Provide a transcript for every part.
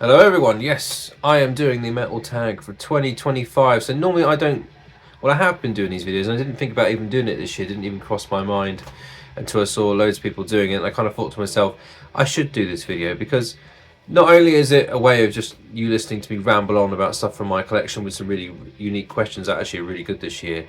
Hello everyone, yes, I am doing the metal tag for 2025. So normally I don't, well I have been doing these videos and I didn't think about even doing it this year, didn't even cross my mind until I saw loads of people doing it, and I kind of thought to myself, I should do this video because not only is it a way of just you listening to me ramble on about stuff from my collection with some really unique questions that actually are really good this year,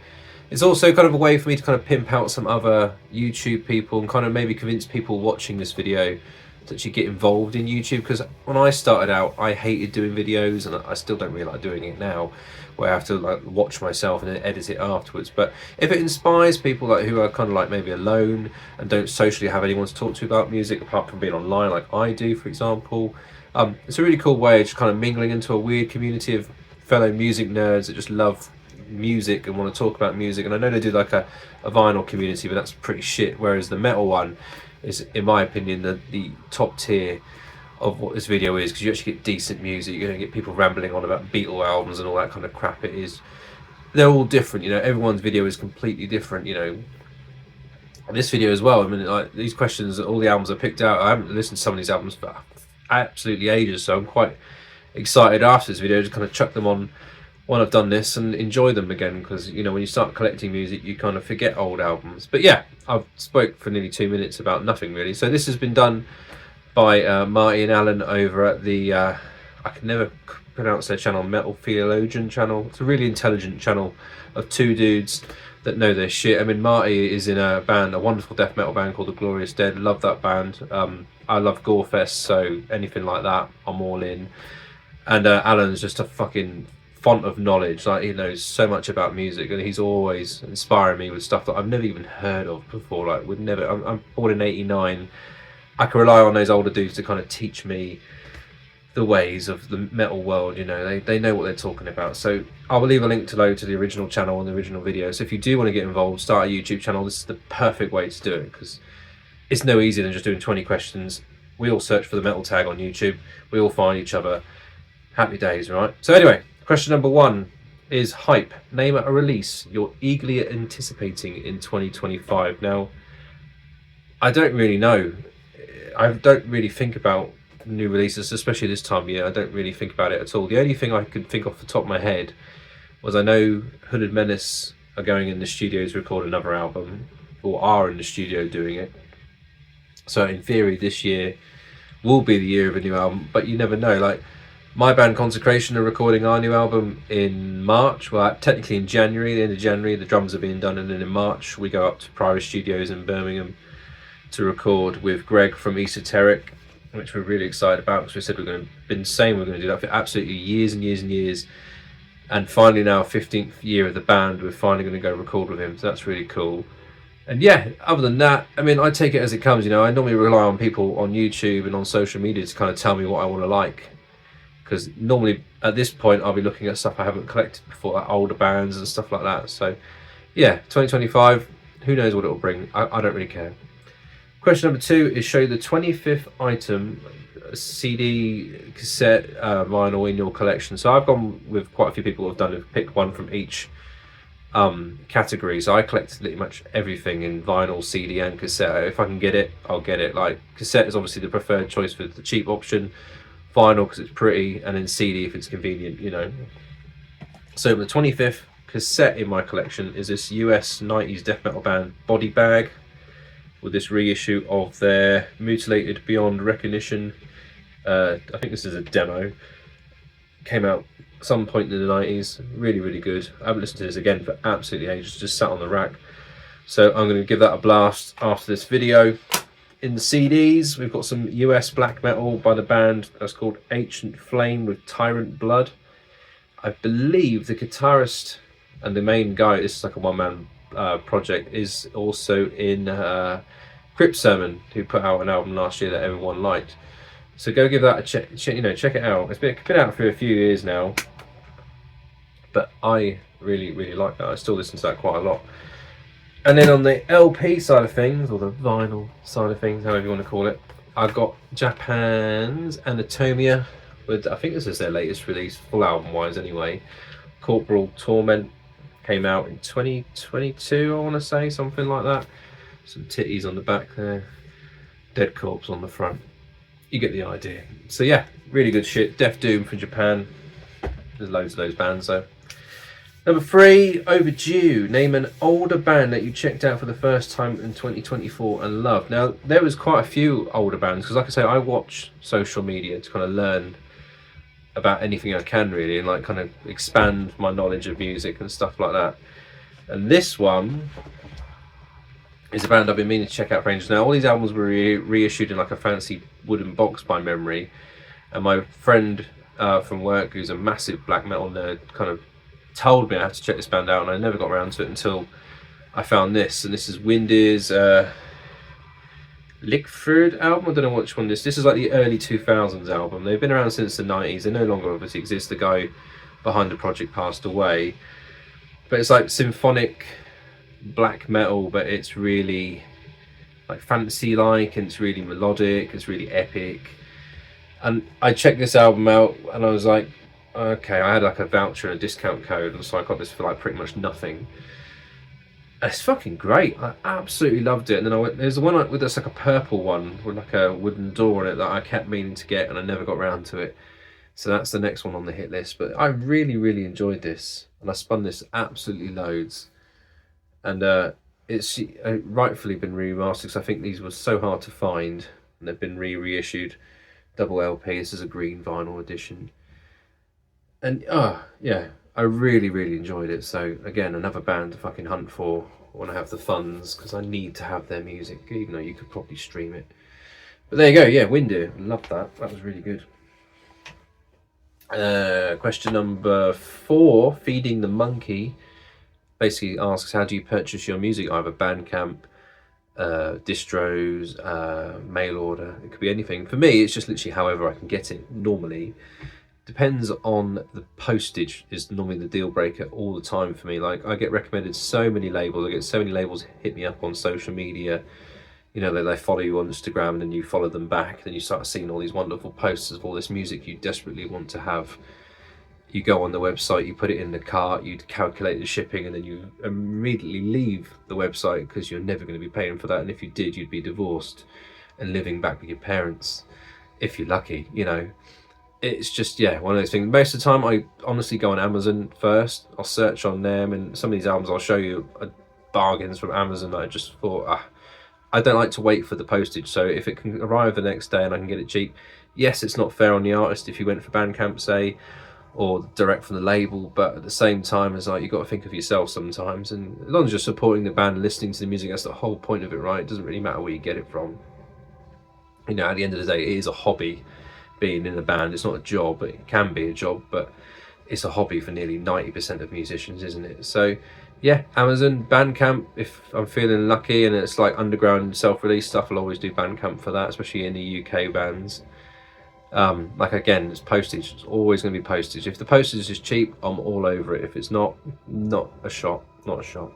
it's also kind of a way for me to kind of pimp out some other YouTube people and kind of maybe convince people watching this video to actually get involved in YouTube. Because when I started out, I hated doing videos, and I still don't really like doing it now, where I have to like watch myself and then edit it afterwards. But if it inspires people like who are kind of like maybe alone and don't socially have anyone to talk to about music apart from being online like I do, for example, it's a really cool way of just kind of mingling into a weird community of fellow music nerds that just love music and want to talk about music. And I know they do like a vinyl community, but that's pretty shit, whereas the metal one is, in my opinion, the top tier of what this video is, because you actually get decent music. You're going to get people rambling on about Beatle albums and all that kind of crap. They're all different, you know, everyone's video is completely different, you know. This video as well, I mean, like, these questions, all the albums I picked out, I haven't listened to some of these albums for absolutely ages, so I'm quite excited after this video to kind of chuck them on when I've done this and enjoy them again, because you know when you start collecting music you kind of forget old albums. But yeah, I've spoke for nearly 2 minutes about nothing really. So this has been done by Marty and Alan over at the I can never pronounce their channel, Metal Theologian channel. It's a really intelligent channel of two dudes that know their shit. I mean, Marty is in a band, a wonderful death metal band called The Glorious Dead. Love that band. I love Gorefest, so anything like that I'm all in. And Alan's just a fucking font of knowledge. Like, he knows so much about music, and he's always inspiring me with stuff that I've never even heard of before. Like, I'm born in '89. I can rely on those older dudes to kind of teach me the ways of the metal world. You know, they know what they're talking about. So I will leave a link to the original channel and the original video. So if you do want to get involved, start a YouTube channel, this is the perfect way to do it, because it's no easier than just doing 20 questions. We all search for the metal tag on YouTube, we all find each other. Happy days, right? So anyway, question number 1 is hype. Name a release you're eagerly anticipating in 2025. Now, I don't really know. I don't really think about new releases, especially this time of year. I don't really think about it at all. The only thing I could think off the top of my head was I know Hooded Menace are going in the studio to record another album, or are in the studio doing it. So in theory, this year will be the year of a new album, but you never know. Like, my band Consecration are recording our new album in March. Well, technically in January, the end of January, the drums are being done, and then in March we go up to Priory Studios in Birmingham to record with Greg from Esoteric, which we're really excited about, because we said been saying we're going to do that for absolutely years and years and years. And finally now, 15th year of the band, we're finally going to go record with him, so that's really cool. And yeah, other than that, I mean, I take it as it comes, you know. I normally rely on people on YouTube and on social media to kind of tell me what I want to like, because normally at this point I'll be looking at stuff I haven't collected before, like older bands and stuff like that. So yeah, 2025, who knows what it'll bring. I don't really care. Question number 2 is show the 25th item, CD, cassette, vinyl in your collection. So I've gone with quite a few people who have done it, pick one from each category. So I collect pretty much everything in vinyl, CD and cassette. If I can get it, I'll get it. Like, cassette is obviously the preferred choice for the cheap option, vinyl because it's pretty, and then CD if it's convenient, you know. So the 25th cassette in my collection is this US 90s death metal band Body Bag, with this reissue of their Mutilated Beyond Recognition. I think this is a demo. Came out some point in the 90s. Really, really good. I haven't listened to this again for absolutely ages, just sat on the rack. So I'm going to give that a blast after this video. In the CDs, we've got some US black metal by the band that's called Ancient Flame with Tyrant Blood. I believe the guitarist and the main guy, this is like a one-man project, is also in Crypt Sermon, who put out an album last year that everyone liked. So go give that a check, you know, check it out. It's been out for a few years now, but I really, really like that. I still listen to that quite a lot. And then on the LP side of things, or the vinyl side of things, however you want to call it, I've got Japan's Anatomia with, I think this is their latest release, full album wise anyway. Corporal Torment came out in 2022, I want to say, something like that. Some titties on the back there, dead corpse on the front. you get the idea. So yeah, really good shit. Death Doom from Japan. There's loads of those bands though. Number 3, Overdue. Name an older band that you checked out for the first time in 2024 and loved. Now, there was quite a few older bands, because like I say, I watch social media to kind of learn about anything I can really, and like kind of expand my knowledge of music and stuff like that. And this one is a band I've been meaning to check out for ages now. All these albums were reissued in like a fancy wooden box by memory. And my friend from work, who's a massive black metal nerd, kind of told me I had to check this band out, and I never got around to it until I found this. And this is Windir's Lickford album. I don't know which one this is. This is like the early 2000s album. They've been around since the 90s. They no longer obviously exist. The guy behind the project passed away. But it's like symphonic black metal, but it's really like fantasy-like, and it's really melodic, it's really epic. And I checked this album out and I was like, okay, I had like a voucher and a discount code, and so I got this for like pretty much nothing. It's fucking great. I absolutely loved it. And then I went, there's the one with that's like a purple one with like a wooden door on it that I kept meaning to get, and I never got around to it. So that's the next one on the hit list. But I really, really enjoyed this, and I spun this absolutely loads. And it's rightfully been remastered, because I think these were so hard to find, and they've been reissued double LP. This is a green vinyl edition. And yeah, I really, really enjoyed it. So again, another band to fucking hunt for when I have the funds, because I need to have their music, even though you could probably stream it. But there you go. Yeah, Windir. Loved that. That was really good. Question number 4, Feeding the Monkey, basically asks, how do you purchase your music? Either Bandcamp, distros, mail order. It could be anything. For me, it's just literally however I can get it normally. Depends on the postage is normally the deal breaker all the time for me. Like, I get recommended so many labels. I get so many labels hit me up on social media. You know, they follow you on Instagram, and then you follow them back, and then you start seeing all these wonderful posters of all this music you desperately want to have. You go on the website, you put it in the cart, you calculate the shipping, and then you immediately leave the website, because you're never going to be paying for that. And if you did, you'd be divorced and living back with your parents, if you're lucky, you know. It's just, yeah, one of those things. Most of the time, I honestly go on Amazon first. I'll search on them, and some of these albums I'll show you are bargains from Amazon that I just thought, I don't like to wait for the postage. So if it can arrive the next day and I can get it cheap, yes, it's not fair on the artist if you went for Bandcamp, say, or direct from the label, but at the same time, it's like, you've got to think of yourself sometimes. And as long as you're supporting the band and listening to the music, that's the whole point of it, right? It doesn't really matter where you get it from. You know, at the end of the day, it is a hobby. Being in a band, it's not a job. It can be a job, but it's a hobby for nearly 90% of musicians, isn't it? So yeah, Amazon, Bandcamp, if I'm feeling lucky and it's like underground self-release stuff, I'll always do Bandcamp for that, especially in the UK bands. Like, again, it's postage. It's always going to be postage. If the postage is cheap, I'm all over it. If it's not a shot. Not a shot.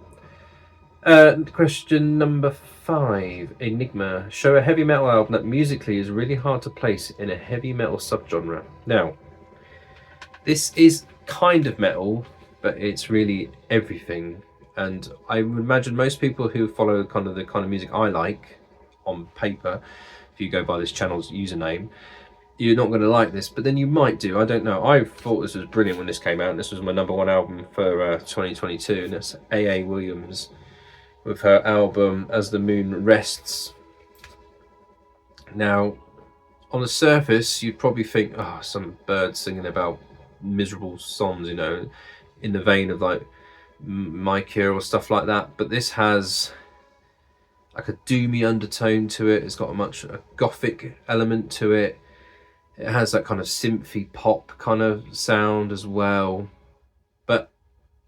Question number 5, Enigma. Show a heavy metal album that musically is really hard to place in a heavy metal subgenre. Now, this is kind of metal, but it's really everything. And I would imagine most people who follow the kind of music I like on paper, if you go by this channel's username, you're not going to like this, but then you might do. I don't know. I thought this was brilliant when this came out. This was my number 1 album for 2022, and it's A.A. Williams with her album As the Moon Rests. Now, on the surface, you'd probably think, oh, some bird singing about miserable songs, you know, in the vein of like My Cure or stuff like that. But this has like a doomy undertone to it. It's got a gothic element to it. It has that kind of synthy pop kind of sound as well. But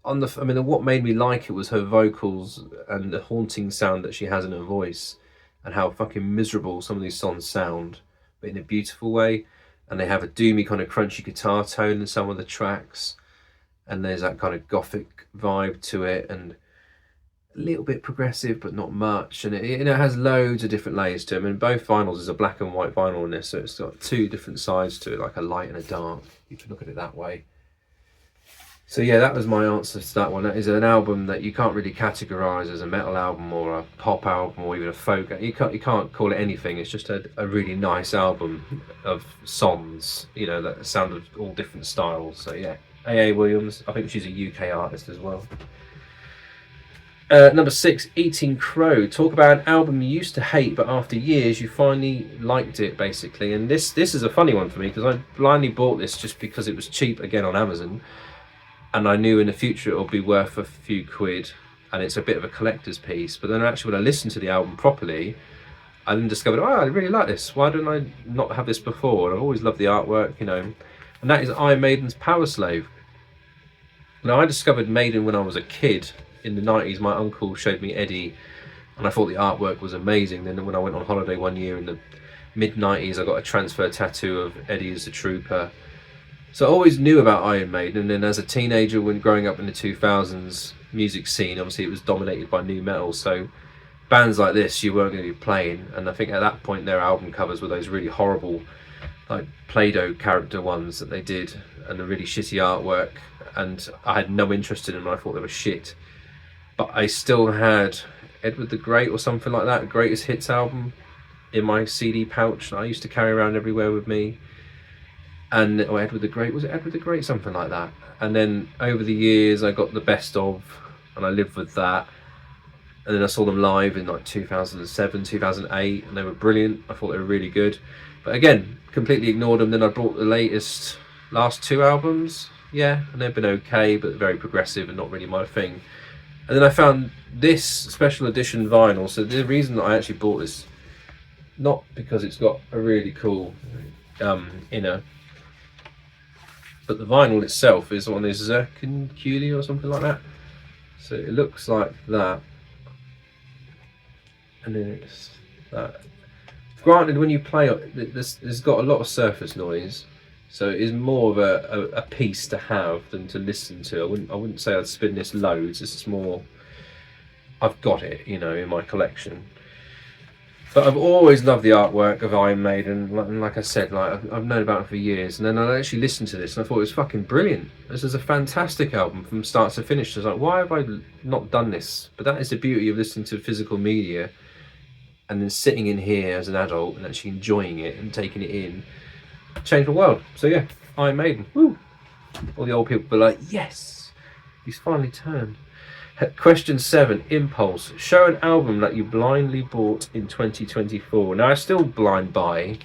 what made me like it was her vocals and the haunting sound that she has in her voice, and how fucking miserable some of these songs sound, but in a beautiful way. And they have a doomy kind of crunchy guitar tone in some of the tracks, and there's that kind of gothic vibe to it, and a little bit progressive but not much, and it has loads of different layers to it. I mean, both vinyls, is a black and white vinyl in this, so it's got 2 different sides to it, like a light and a dark. You can look at it that way. So yeah, that was my answer to that one. That is an album that you can't really categorize as a metal album or a pop album or even a folk. You can't call it anything. It's just a really nice album of songs, you know, that sound of all different styles. So yeah, A.A. Williams. I think she's a UK artist as well. Number 6, Eating Crow. Talk about an album you used to hate, but after years you finally liked it, basically. And this is a funny one for me because I blindly bought this just because it was cheap again on Amazon. And I knew in the future it'll be worth a few quid, and it's a bit of a collector's piece. But then actually when I listened to the album properly, I then discovered, oh, I really like this. Why didn't I not have this before? And I've always loved the artwork, you know. And that is Iron Maiden's Power Slave. Now, I discovered Maiden when I was a kid in the 90s. My uncle showed me Eddie, and I thought the artwork was amazing. Then when I went on holiday one year in the mid-90s, I got a transfer tattoo of Eddie as a trooper. So I always knew about Iron Maiden, and then as a teenager, when growing up in the 2000s music scene, obviously it was dominated by nu metal, so bands like this you weren't going to be playing. And I think at that point their album covers were those really horrible, like Play-Doh character ones that they did, and the really shitty artwork, and I had no interest in them. I thought they were shit, but I still had Edward the Great or something like that, Greatest Hits album, in my CD pouch that I used to carry around everywhere with me. And Edward the Great, was it Edward the Great, something like that. And then over the years I got the best of, and I lived with that. And then I saw them live in like 2007, 2008, and they were brilliant. I thought they were really good, but again, completely ignored them. Then I bought the last 2 albums, yeah, and they've been okay, but very progressive and not really my thing. And then I found this special edition vinyl. So the reason that I actually bought this, not because it's got a really cool inner, but the vinyl itself is on this Zirconculi or something like that. So it looks like that, and then it's that. Granted, when you play it, there's got a lot of surface noise, so it is more of a piece to have than to listen to. I wouldn't say I'd spin this loads. This is more, I've got it, you know, in my collection. But I've always loved the artwork of Iron Maiden, and like I said, like I've known about it for years. And then I actually listened to this, and I thought it was fucking brilliant. This is a fantastic album from start to finish. I was like, why have I not done this? But that is the beauty of listening to physical media, and then sitting in here as an adult and actually enjoying it and taking it in. Changed the world. So yeah, Iron Maiden. Woo! All the old people were like, yes, he's finally turned. Question 7, Impulse. Show an album that you blindly bought in 2024. Now, I still blind buy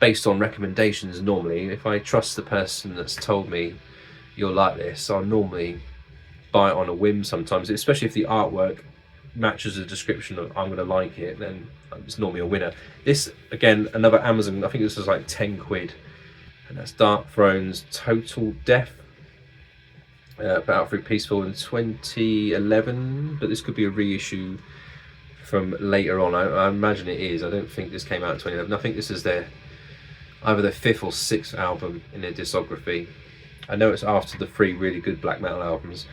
based on recommendations normally. If I trust the person that's told me you'll like this, I'll normally buy it on a whim sometimes, especially if the artwork matches the description of I'm going to like it, then it's normally a winner. This, again, another Amazon, I think this was like 10 quid. And that's Dark Throne's Total Death. Put out through Peaceful in 2011, but this could be a reissue from later on. I imagine it is. I don't think this came out in 2011. I think this is either their 5th or 6th album in their discography. I know it's after the 3 really good black metal albums,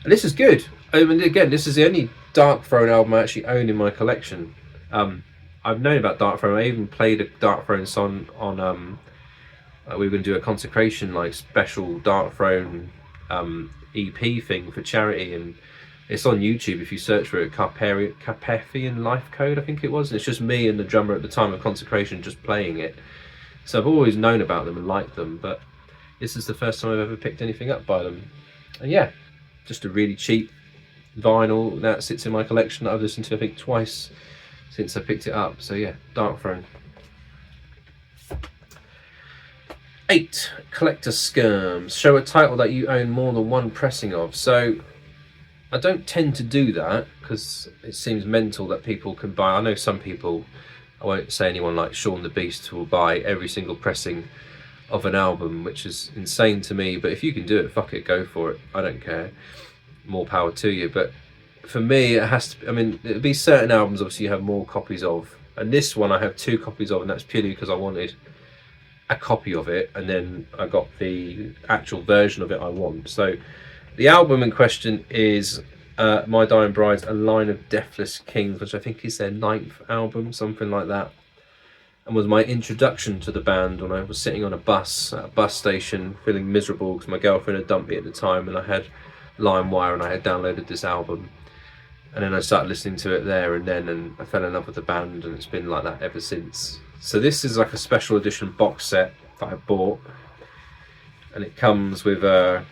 and this is good. I mean, again, this is the only Dark Throne album I actually own in my collection. I've known about Dark Throne. I even played a Dark Throne song on. We were going to do a consecration, like special Dark Throne EP thing for charity, and it's on YouTube. If you search for it, Carpathian Life Code, I think it was, and it's just me and the drummer at the time of consecration just playing it. So I've always known about them and liked them, but this is the first time I've ever picked anything up by them. And yeah, just a really cheap vinyl that sits in my collection that I've listened to I think twice since I picked it up. So yeah, Dark Throne. 8, Collector Skirms. Show a title that you own more than one pressing of. So I don't tend to do that because it seems mental that people can buy. I know some people, I won't say anyone like Sean the Beast, who will buy every single pressing of an album, which is insane to me. But if you can do it, fuck it, go for it. I don't care. More power to you. But for me, it has to, I mean, it'll be certain albums obviously you have more copies of. And this one I have 2 copies of, and that's purely because I wanted a copy of it, and then I got the actual version of it I want. So the album in question is My Dying Bride's A Line of Deathless Kings, which I think is their 9th album, something like that. and was my introduction to the band when I was sitting on a bus at a bus station feeling miserable because my girlfriend had dumped me at the time, and I had LimeWire and I had downloaded this album, and then I started listening to it there and then, and I fell in love with the band, and it's been like that ever since. So this is like a special edition box set that I bought, and it comes with a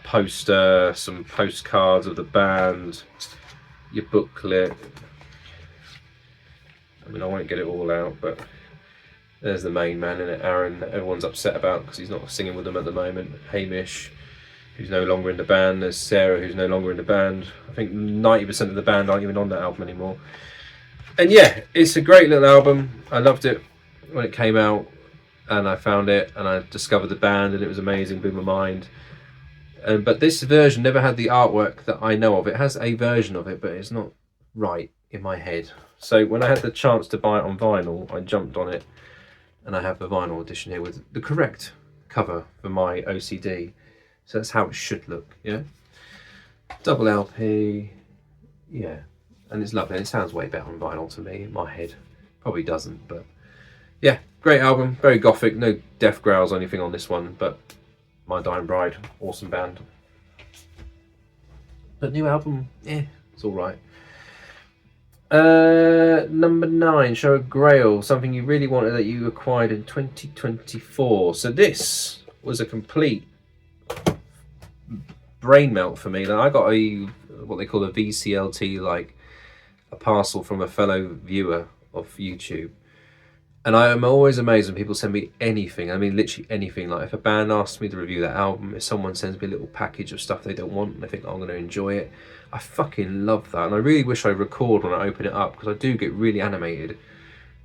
poster, some postcards of the band, your booklet. I mean, I won't get it all out, but there's the main man in it, Aaron, that everyone's upset about because he's not singing with them at the moment. Hamish, who's no longer in the band. There's Sarah, who's no longer in the band. I think 90% of the band aren't even on that album anymore. And yeah, it's a great little album. I loved it when it came out, and I found it, and I discovered the band, and it was amazing, blew my mind. But this version never had the artwork that I know of. It has a version of it, but it's not right in my head. So when I had the chance to buy it on vinyl, I jumped on it, and I have the vinyl edition here with the correct cover for my OCD. So that's how it should look, yeah? Double LP, yeah. And it's lovely. It sounds way better on vinyl to me in my head. Probably doesn't, but yeah, great album, very gothic. No death growls or anything on this one, but My Dying Bride, awesome band. But new album, it's all right. Number 9, show a grail, something you really wanted that you acquired in 2024. So this was a complete brain melt for me. That I got what they call a VCLT, like a parcel from a fellow viewer of YouTube. And I am always amazed when people send me anything. I mean, literally anything. Like if a band asks me to review that album, if someone sends me a little package of stuff they don't want and they think I'm going to enjoy it, I fucking love that. And I really wish I record when I open it up, because I do get really animated.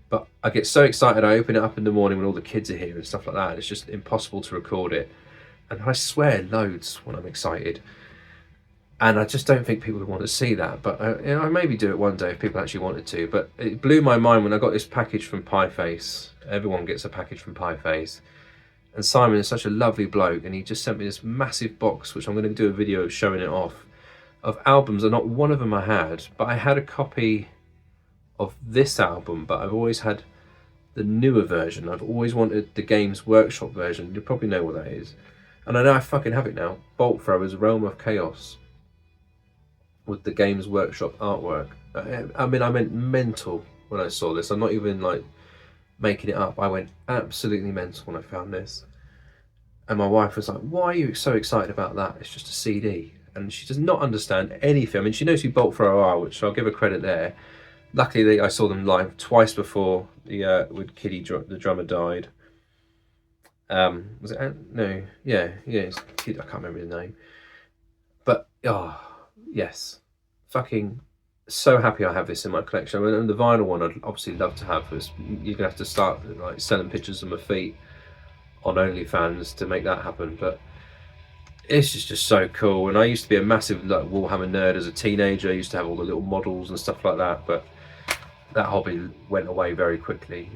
But I get so excited, I open it up in the morning when all the kids are here and stuff like that. It's just impossible to record it. And I swear loads when I'm excited. And I just don't think people would want to see that. But I maybe do it one day if people actually wanted to. But it blew my mind when I got this package from Pieface. Everyone gets a package from Pieface. And Simon is such a lovely bloke. And he just sent me this massive box, which I'm going to do a video of showing it off, of albums. And not one of them I had. But I had a copy of this album. But I've always had the newer version. I've always wanted the Games Workshop version. You probably know what that is. And I know I fucking have it now. Bolt Thrower's Realm of Chaos, with the Games Workshop artwork. I mean, I went mental when I saw this. I'm not even like making it up. I went absolutely mental when I found this. And my wife was like, why are you so excited about that? It's just a CD. And she does not understand anything. I mean, she knows who Bolt Thrower are, which I'll give her credit there. Luckily, I saw them live twice before when Kiddy, the drummer, died. Was it? No, yeah, it's Kid, I can't remember his name. But, yes, fucking so happy I have this in my collection. I mean, and the vinyl one I'd obviously love to have. Is you're gonna have to start like selling pictures of my feet on OnlyFans to make that happen. But it's just so cool. And I used to be a massive like Warhammer nerd as a teenager. I used to have all the little models and stuff like that. But that hobby went away very quickly.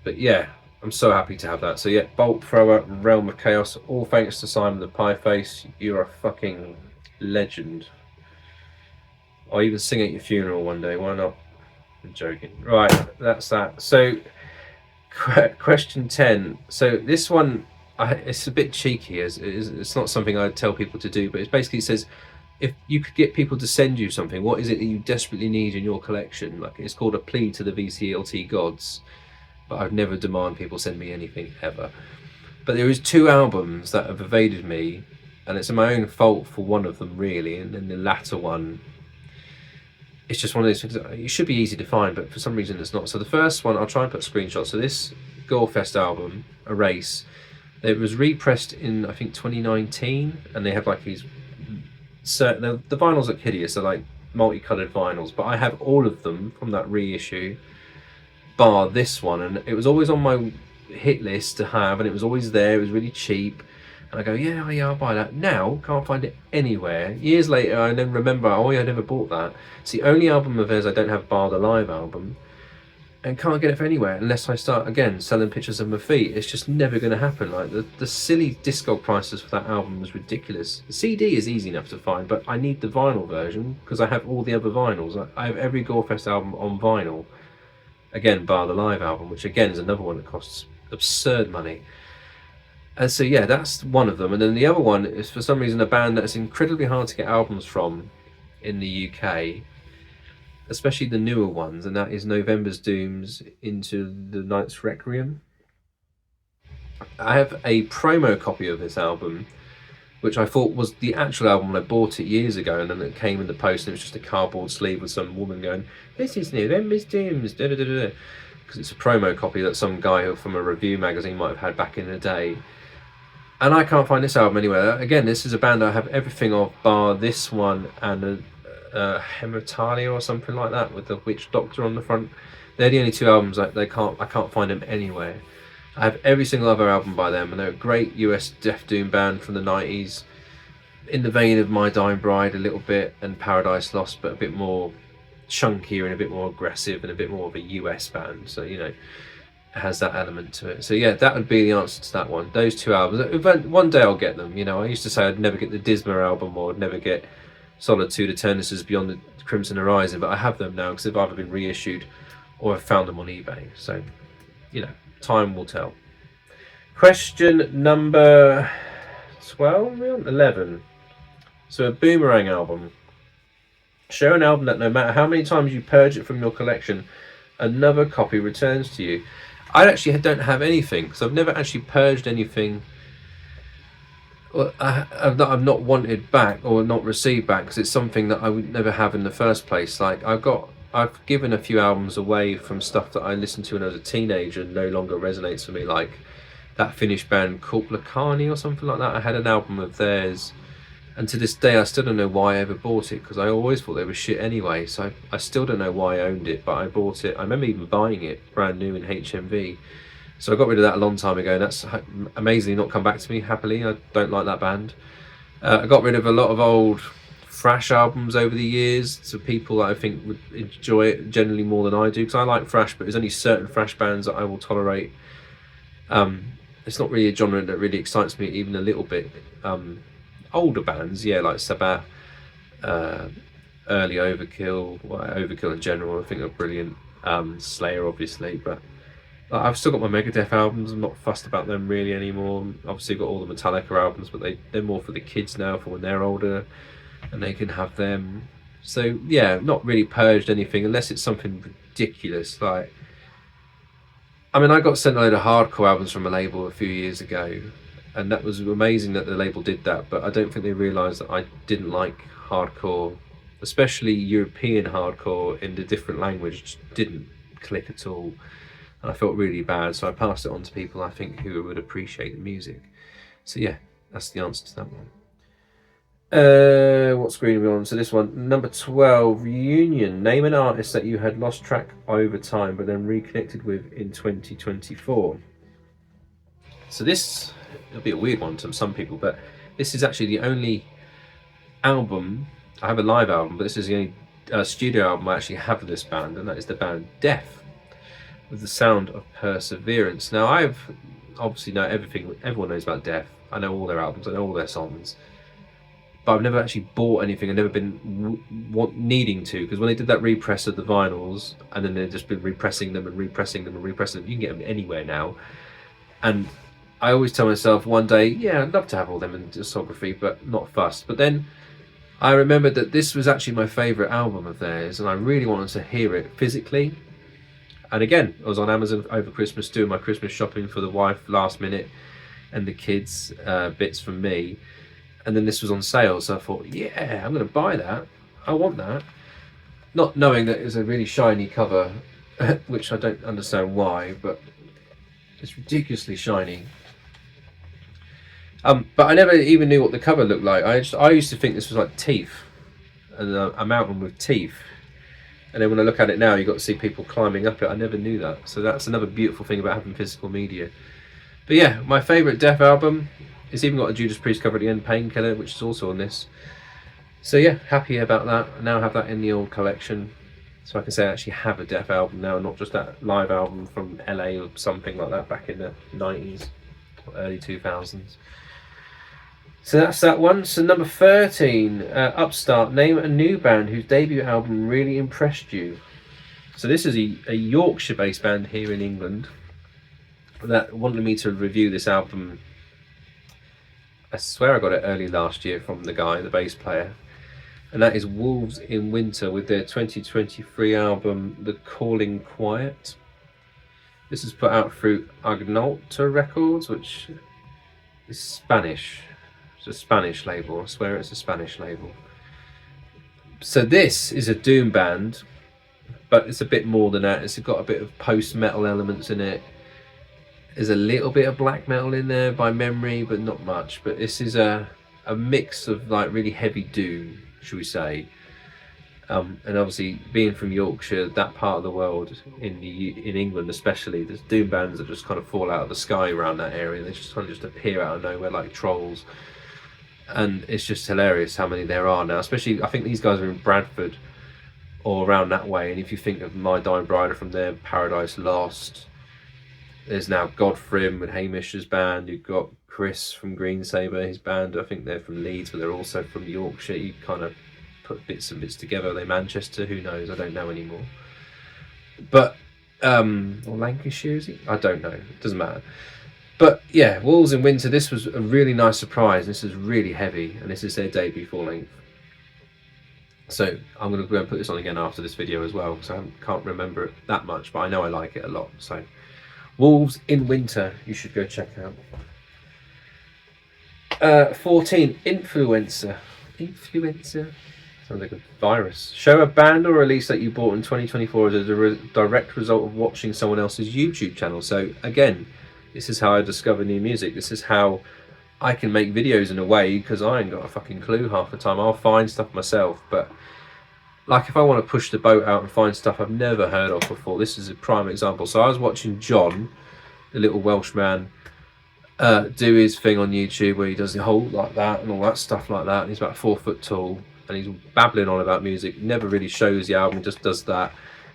But yeah, I'm so happy to have that. So yeah, Bolt Thrower, Realm of Chaos, all thanks to Simon the Pieface. You're a fucking legend. I'll even sing at your funeral one day, why not? I'm joking. Right, that's that. So, question 10. So this one, it's a bit cheeky. It's not something I'd tell people to do, but it basically says, if you could get people to send you something, what is it that you desperately need in your collection? Like, it's called a plea to the VCLT gods, but I'd never demand people send me anything ever. But there is 2 albums that have evaded me, and it's my own fault for one of them really, and then the latter one, it's just one of those things that it should be easy to find, but for some reason it's not. So the first one, I'll try and put screenshots. So this Gorefest album, Erase, it was repressed in I think 2019, and they have like these certain, the vinyls look hideous, they're like multicolored vinyls, but I have all of them from that reissue bar this one, and it was always on my hit list to have, and it was always there. It was really cheap. And I go, yeah, I'll buy that. Now, can't find it anywhere. Years later, I then remember, I never bought that. It's the only album of theirs I don't have, bar the live album. And can't get it for anywhere unless I start, again, selling pictures of my feet. It's just never going to happen. Like, the silly Discog prices for that album was ridiculous. The CD is easy enough to find, but I need the vinyl version, because I have all the other vinyls. I have every Gorefest album on vinyl. again, bar the live album, which again is another one that costs absurd money. And so yeah, that's one of them. And then the other one is, for some reason, a band that's incredibly hard to get albums from in the UK, especially the newer ones, and that is November's Doom's Into the Night's Requiem. I have a promo copy of this album, which I thought was the actual album when I bought it years ago, and then it came in the post and it was just a cardboard sleeve with some woman going, "This is November's Doom's," because it's a promo copy that some guy from a review magazine might have had back in the day. And I can't find this album anywhere. Again, this is a band I have everything of, bar this one and a Hematalia or something like that with the Witch Doctor on the front. They're the only two albums I can't find them anywhere. I have every single other album by them, and they're a great US death doom band from the 90s, in the vein of My Dying Bride a little bit and Paradise Lost, but a bit more chunkier and a bit more aggressive and a bit more of a US band. So, you know, has that element to it. So yeah, that would be the answer to that one. Those two albums. One day I'll get them. You know, I used to say I'd never get the Disma album, or I'd never get Solitude Eternitas Beyond the Crimson Horizon, but I have them now because they've either been reissued or I've found them on eBay. So, you know, time will tell. Question number 12, 11. So a Boomerang album. Show an album that no matter how many times you purge it from your collection, another copy returns to you. I actually don't have anything, because I've never actually purged anything. Well, I've not wanted back or not received back, because it's something that I would never have in the first place. Like I've given a few albums away from stuff that I listened to when I was a teenager and no longer resonates for me, like that Finnish band Kulplakani or something like that. I had an album of theirs, and to this day I still don't know why I ever bought it, because I always thought they were shit anyway. So I still don't know why I owned it, but I bought it. I remember even buying it brand new in HMV. So I got rid of that a long time ago, and that's amazingly not come back to me, happily. I don't like that band. I got rid of a lot of old thrash albums over the years to people that I think would enjoy it generally more than I do, because I like thrash, but there's only certain thrash bands that I will tolerate. It's not really a genre that really excites me even a little bit. Older bands, yeah, like Sabbath, early Overkill, Overkill in general, I think are brilliant. Slayer, obviously, but I've still got my Megadeth albums. I'm not fussed about them really anymore. Obviously got all the Metallica albums, but they're more for the kids now, for when they're older and they can have them. So yeah, not really purged anything unless it's something ridiculous. Like, I mean, I got sent a load of hardcore albums from a label a few years ago, and that was amazing that the label did that, but I don't think they realised that I didn't like hardcore, especially European hardcore in the different language. Just didn't click at all, and I felt really bad, so I passed it on to people I think who would appreciate the music. So yeah, that's the answer to that one. What screen are we on? So this one, number 12, Reunion. Name an artist that you had lost track over time but then reconnected with in 2024. So this, it'll be a weird one to some people, but this is actually the only album, I have a live album, but this is the only studio album I actually have of this band, and that is the band Death, with The Sound of Perseverance. Now, I've obviously know everything, everyone knows about Death. I know all their albums, I know all their songs, but I've never actually bought anything. I've never been needing to, because when they did that repress of the vinyls, and then they've just been repressing them and repressing them and repressing them, you can get them anywhere now. And I always tell myself one day, yeah, I'd love to have all them in discography, but not fussed. But then I remembered that this was actually my favourite album of theirs, and I really wanted to hear it physically. And again, I was on Amazon over Christmas doing my Christmas shopping for the wife last minute, and the kids bits from me. And then this was on sale, so I thought, yeah, I'm going to buy that. I want that. Not knowing that it was a really shiny cover, which I don't understand why, but it's ridiculously shiny. But I never even knew what the cover looked like. I used to think this was like teeth, and a mountain with teeth. And then when I look at it now, you got to see people climbing up it. I never knew that. So that's another beautiful thing about having physical media. But yeah, my favourite Death album. It's even got a Judas Priest cover at the end, Painkiller, which is also on this. So yeah, happy about that. I now have that in the old collection, so I can say I actually have a Death album now, not just that live album from LA or something like that back in the 90s or early 2000s. So that's that one. So number 13, Upstart. Name a new band whose debut album really impressed you. So this is a Yorkshire-based band here in England that wanted me to review this album. I swear I got it early last year from the guy, the bass player. And that is Wolves in Winter with their 2023 album, The Calling Quiet. This is put out through Agnalta Records, which is Spanish. It's a Spanish label, I swear it's a Spanish label. So this is a doom band, but it's a bit more than that. It's got a bit of post-metal elements in it. There's a little bit of black metal in there by memory, but not much. But this is a mix of like really heavy doom, should we say. And obviously being from Yorkshire, that part of the world, in England especially, there's doom bands that just kind of fall out of the sky around that area. They just kind of just appear out of nowhere like trolls. And it's just hilarious how many there are now. Especially, I think these guys are in Bradford or around that way. And if you think of My Dying Bride are from there, Paradise Lost. There's now Godfrey with Hamish's band. You've got Chris from Greensaber, his band. I think they're from Leeds, but they're also from Yorkshire. You kind of put bits and bits together. Are they Manchester? Who knows? I don't know anymore. But, or Lancashire, is it? I don't know. It doesn't matter. But yeah, Wolves in Winter, this was a really nice surprise. This is really heavy, and this is their debut full length. So I'm going to go and put this on again after this video as well, because I can't remember it that much, but I know I like it a lot. So Wolves in Winter, you should go check out. 14, Influencer. Influencer? Sounds like a virus. Show a band or release that you bought in 2024 as a direct result of watching someone else's YouTube channel. So again, this is how I discover new music. This is how I can make videos in a way, because I ain't got a fucking clue half the time. I'll find stuff myself, but like if I want to push the boat out and find stuff I've never heard of before, this is a prime example. So I was watching John, the little Welsh man, do his thing on YouTube where he does the whole like that and all that stuff like that. And he's about 4 foot tall and he's babbling on about music. Never really shows the album, just does that.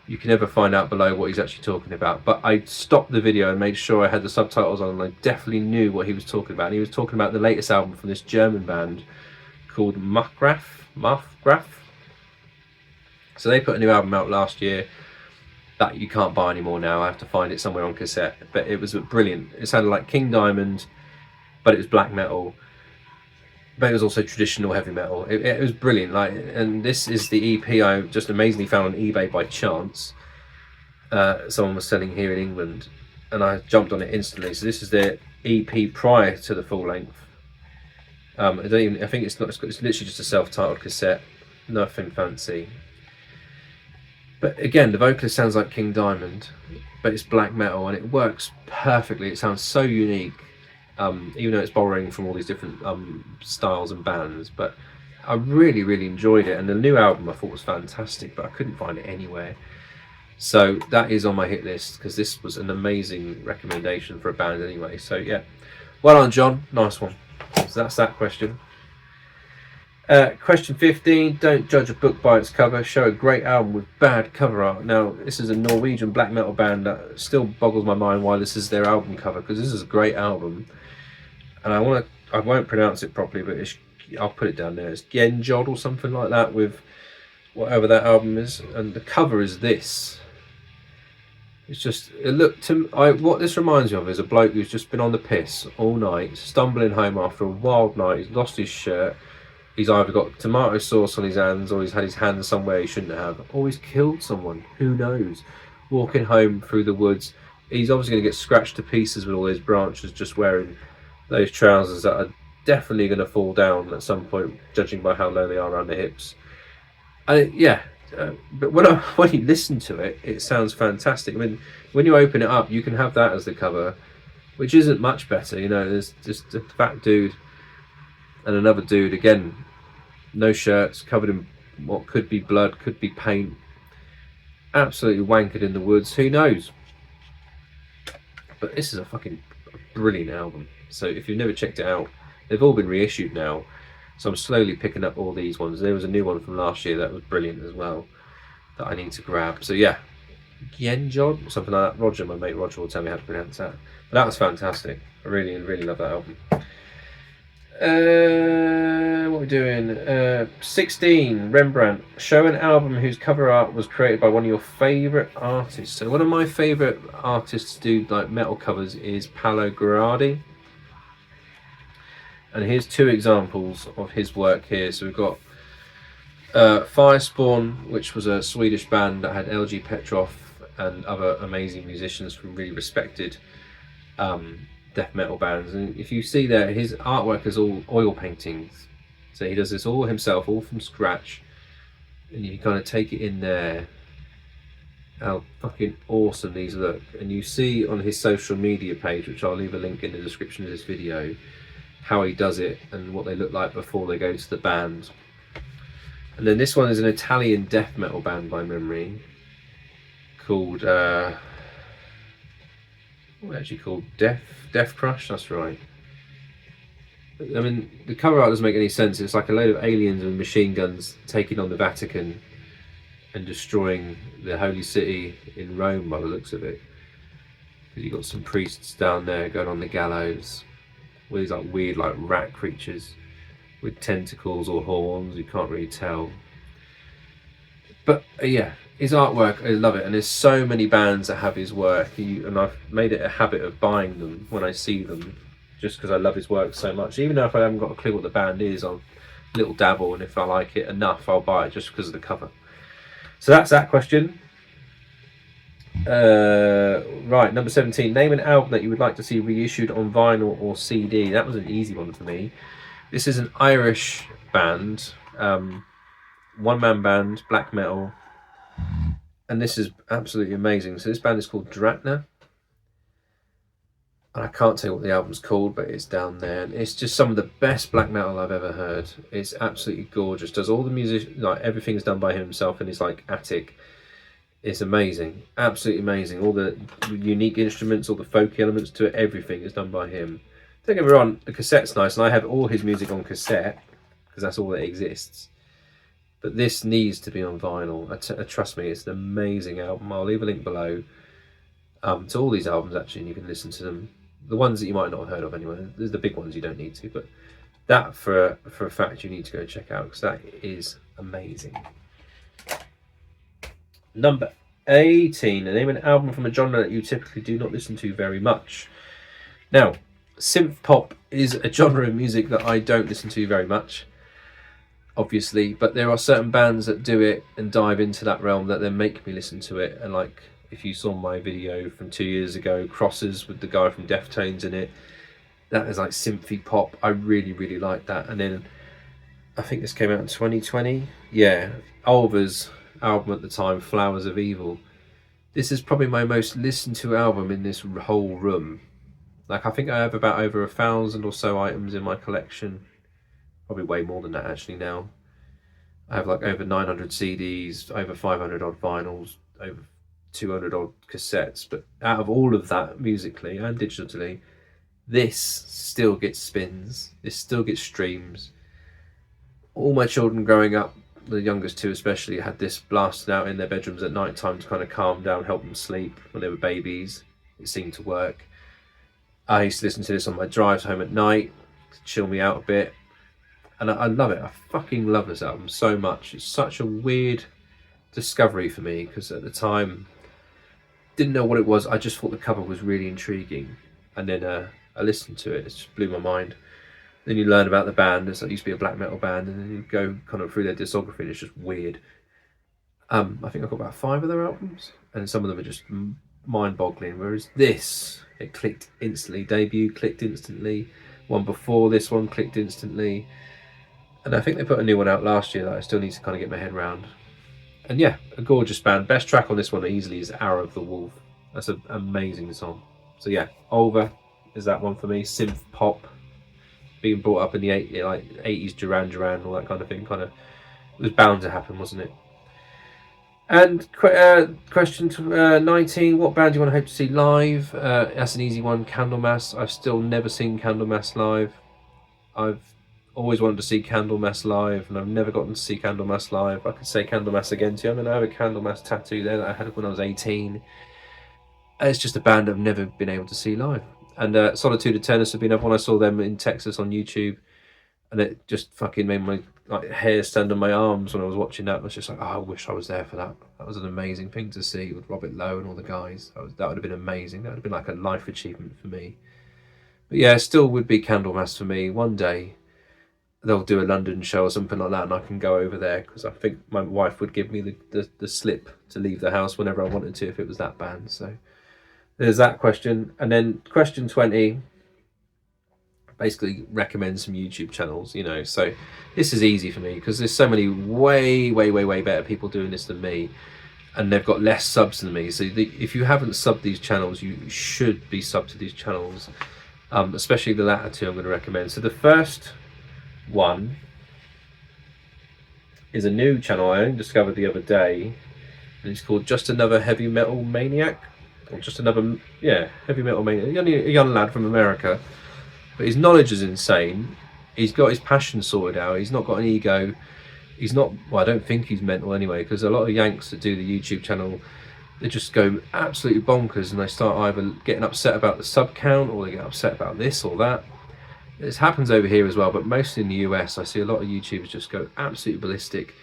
You can never find out below what he's actually talking about. But I stopped the video and made sure I had the subtitles on, and I definitely knew what he was talking about. And he was talking about the latest album from this German band called Markgraf. So they put a new album out last year that you can't buy anymore now. I have to find it somewhere on cassette. But it was brilliant. It sounded like King Diamond, but it was black metal. But it was also traditional heavy metal. It was brilliant. Like, and this is the EP I just amazingly found on eBay by chance. Someone was selling here in England, and I jumped on it instantly. So this is their EP prior to the full length. I think it's literally just a self-titled cassette. Nothing fancy. But again, the vocalist sounds like King Diamond, but it's black metal and it works perfectly. It sounds so unique. Even though it's borrowing from all these different styles and bands, but I really, really enjoyed it. And the new album I thought was fantastic, but I couldn't find it anywhere. So that is on my hit list, because this was an amazing recommendation for a band anyway. So yeah, well done, John. Nice one. So that's that question. Question 15, don't judge a book by its cover. Show a great album with bad cover art. Now, this is a Norwegian black metal band that still boggles my mind why this is their album cover, because this is a great album. And I won't pronounce it properly, but I'll put it down there. It's Genjod or something like that, with whatever that album is. And the cover is this. It's just, what this reminds me of is a bloke who's just been on the piss all night, stumbling home after a wild night. He's lost his shirt. He's either got tomato sauce on his hands, or he's had his hands somewhere he shouldn't have, or he's killed someone. Who knows? Walking home through the woods. He's obviously going to get scratched to pieces with all those branches, just wearing those trousers that are definitely going to fall down at some point, judging by how low they are around the hips. But when you listen to it, it sounds fantastic. I mean, when you open it up, you can have that as the cover, which isn't much better. You know, there's just a fat dude and another dude, again, no shirts, covered in what could be blood, could be paint, absolutely wankered in the woods. Who knows? But this is a fucking brilliant album. So if you've never checked it out, they've all been reissued now. So I'm slowly picking up all these ones. There was a new one from last year that was brilliant as well, that I need to grab. So yeah, Genjod, something like that. Roger, my mate Roger, will tell me how to pronounce that. But that was fantastic. I really, really love that album. What are we doing? 16, Rembrandt. Show an album whose cover art was created by one of your favourite artists. So one of my favourite artists to do like metal covers is Paolo Giradi. And here's 2 examples of his work here. So we've got Firespawn, which was a Swedish band that had LG Petrov and other amazing musicians from really respected death metal bands. And if you see there, his artwork is all oil paintings. So he does this all himself, all from scratch. And you kind of take it in there, how fucking awesome these look. And you see on his social media page, which I'll leave a link in the description of this video, how he does it and what they look like before they go to the band. And then this one is an Italian death metal band by memory called Death Crush. That's right. I mean, the cover art doesn't make any sense. It's like a load of aliens with machine guns taking on the Vatican and destroying the holy city in Rome by the looks of it. Because you've got some priests down there going on the gallows with these like weird like rat creatures with tentacles or horns. You can't really tell. But yeah, his artwork, I love it. And there's so many bands that have his work. And I've made it a habit of buying them when I see them, just because I love his work so much. Even though if I haven't got a clue what the band is, I'll little dabble, and if I like it enough, I'll buy it just because of the cover. So that's that question. Right, number 17. Name an album that you would like to see reissued on vinyl or CD. That was an easy one for me. This is an Irish band, one-man band, black metal, and this is absolutely amazing. So this band is called Dratna. I can't tell you what the album's called, but it's down there. And it's just some of the best black metal I've ever heard. It's absolutely gorgeous. Does all the music, like everything's done by him himself in his like attic. It's amazing, absolutely amazing. All the unique instruments, all the folk elements to it, everything is done by him. Don't get me wrong, the cassette's nice, and I have all his music on cassette because that's all that exists. But this needs to be on vinyl. Trust me, it's an amazing album. I'll leave a link below to all these albums actually, and you can listen to them. The ones that you might not have heard of anyway. There's the big ones you don't need to, but that for a fact you need to go check out because that is amazing. Number 18. Name an album from a genre that you typically do not listen to very much. Now, synth pop is a genre of music that I don't listen to very much, obviously, but there are certain bands that do it and dive into that realm that then make me listen to it. And like, if you saw my video from 2 years ago, Crosses with the guy from Deftones in it, that is like synthy pop. I really, really like that. And then I think this came out in 2020. Yeah, Ulver's album at the time, Flowers of Evil. This is probably my most listened to album in this whole room. Like, I think I have about over 1,000 or so items in my collection. Probably way more than that actually now. I have like over 900 CDs, over 500 odd vinyls, over 200 odd cassettes. But out of all of that, musically and digitally, this still gets spins. This still gets streams. All my children growing up, the youngest 2 especially, had this blasted out in their bedrooms at night time to kind of calm down, help them sleep when they were babies. It seemed to work. I used to listen to this on my drives home at night to chill me out a bit. And I love it. I fucking love this album so much. It's such a weird discovery for me because at the time, didn't know what it was. I just thought the cover was really intriguing. And then I listened to it. It just blew my mind. Then you learn about the band. It used to be a black metal band. And then you go kind of through their discography and it's just weird. I think I've got about 5 of their albums. And some of them are just mind-boggling. Whereas this, it clicked instantly. Debut clicked instantly. One before this one clicked instantly. And I think they put a new one out last year that I still need to kind of get my head around. And yeah, a gorgeous band. Best track on this one easily is Hour of the Wolf. That's an amazing song. So yeah, Ulver is that one for me. Synth pop, being brought up in the 80s Duran Duran, all that kind of thing. Kind of, it was bound to happen, wasn't it? And question 19, what band do you want to hope to see live? That's an easy one, Candlemass. I've still never seen Candlemass live. I've always wanted to see Candlemass live, and I've never gotten to see Candlemass live. I could say Candlemass again to you. I mean, I have a Candlemass tattoo there that I had when I was 18. It's just a band I've never been able to see live. And Solitude Eternus have been up when I saw them in Texas on YouTube. and it just fucking made my like hair stand on my arms when I was watching that. I was just like, oh, I wish I was there for that. That was an amazing thing to see with Robert Lowe and all the guys. That would have been amazing. That would have been like a life achievement for me. But yeah, it still would be Candlemas for me. One day they'll do a London show or something like that, and I can go over there, because I think my wife would give me the slip to leave the house whenever I wanted to if it was that band. So there's that question. And then question 20, basically recommend some YouTube channels, you know. So this is easy for me because there's so many way better people doing this than me, and they've got less subs than me. So if you haven't subbed these channels, you should be subbed to these channels, especially the latter two I'm going to recommend. So the first one is a new channel I only discovered the other day, and it's called Just Another Heavy Metal Maniac, or just another, yeah, Heavy Metal Maniac. A young lad from America, but his knowledge is insane. He's got his passion sorted out. He's not got an ego. He's not, well, I don't think he's mental anyway, because a lot of Yanks that do the YouTube channel, they just go absolutely bonkers, and they start either getting upset about the sub count, or they get upset about this or that. This happens over here as well, but mostly in the US, I see a lot of YouTubers just go absolutely ballistic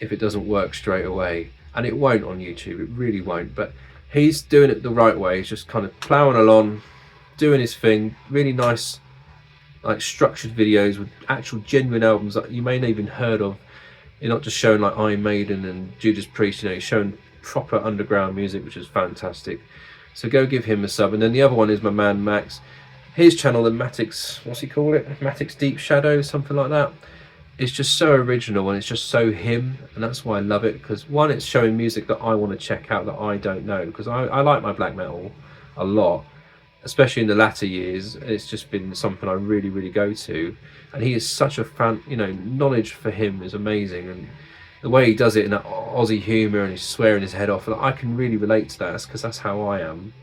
if it doesn't work straight away. And it won't on YouTube, it really won't. But he's doing it the right way. He's just kind of ploughing along, doing his thing. Really nice, like structured videos with actual genuine albums that you may not even heard of. You're not just showing like Iron Maiden and Judas Priest, you know, you're showing proper underground music, which is fantastic. So go give him a sub. And then the other one is my man Max. His channel, the Matix, what's he call it? Matix Deep Shadow, something like that. It's just so original, and it's just so him, and that's why I love it. Because one, it's showing music that I want to check out that I don't know. Because I like my black metal a lot, especially in the latter years. It's just been something I really go to, and he is such a fan. You know, knowledge for him is amazing, and the way he does it in that Aussie humour, and he's swearing his head off. I can really relate to that, because that's how I am.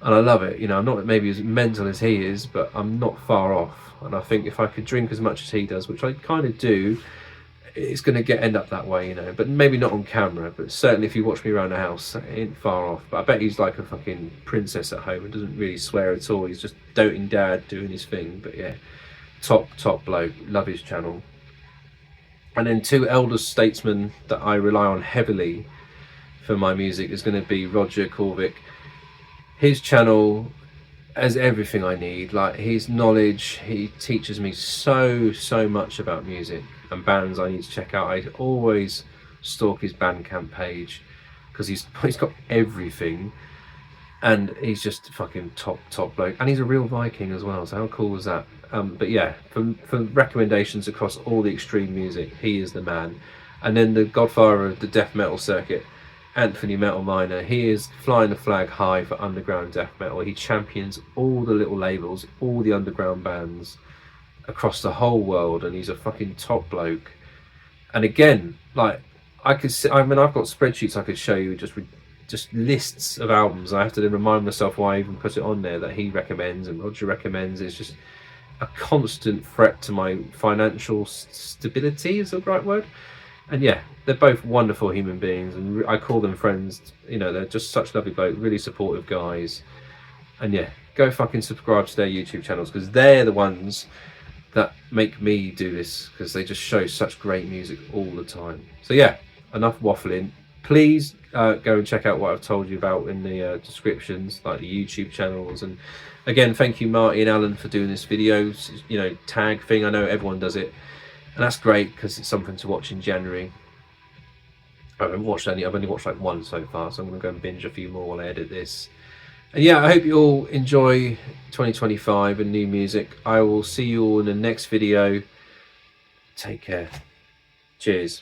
And I love it, you know. I'm not maybe as mental as he is, but I'm not far off. And I think if I could drink as much as he does, which I kind of do, it's going to end up that way, you know. But maybe not on camera, but certainly if you watch me around the house, it ain't far off. But I bet he's like a fucking princess at home and doesn't really swear at all. He's just doting dad doing his thing. But yeah, top bloke. Love his channel. And then two elder statesmen that I rely on heavily for my music is going to be Roger Corvick. His channel has everything I need. Like his knowledge, he teaches me so much about music and bands I need to check out. I always stalk his Bandcamp page because he's got everything, and he's just fucking top bloke. And he's a real Viking as well. So how cool was that? But yeah, for recommendations across all the extreme music, he is the man. And then the godfather of the death metal circuit, Anthony Metal Miner, he is flying the flag high for underground death metal. He champions all the little labels, all the underground bands across the whole world, and he's a fucking top bloke. And again, like I've got spreadsheets I could show you, just lists of albums. I have to then remind myself why I even put it on there, that he recommends and Roger recommends. It's just a constant threat to my financial stability, is the right word. And yeah, they're both wonderful human beings, and I call them friends. You know, they're just such lovely blokes, really supportive guys. And yeah, go fucking subscribe to their YouTube channels, because they're the ones that make me do this, because they just show such great music all the time. So yeah, enough waffling. Please go and check out what I've told you about in the descriptions, like the YouTube channels. And again, thank you Marty and Alan for doing this video, you know, tag thing. I know everyone does it, and that's great because it's something to watch in January. I haven't watched any. I've only watched like one so far, so I'm going to go and binge a few more while I edit this. And yeah, I hope you all enjoy 2025 and new music. I will see you all in the next video. Take care. Cheers.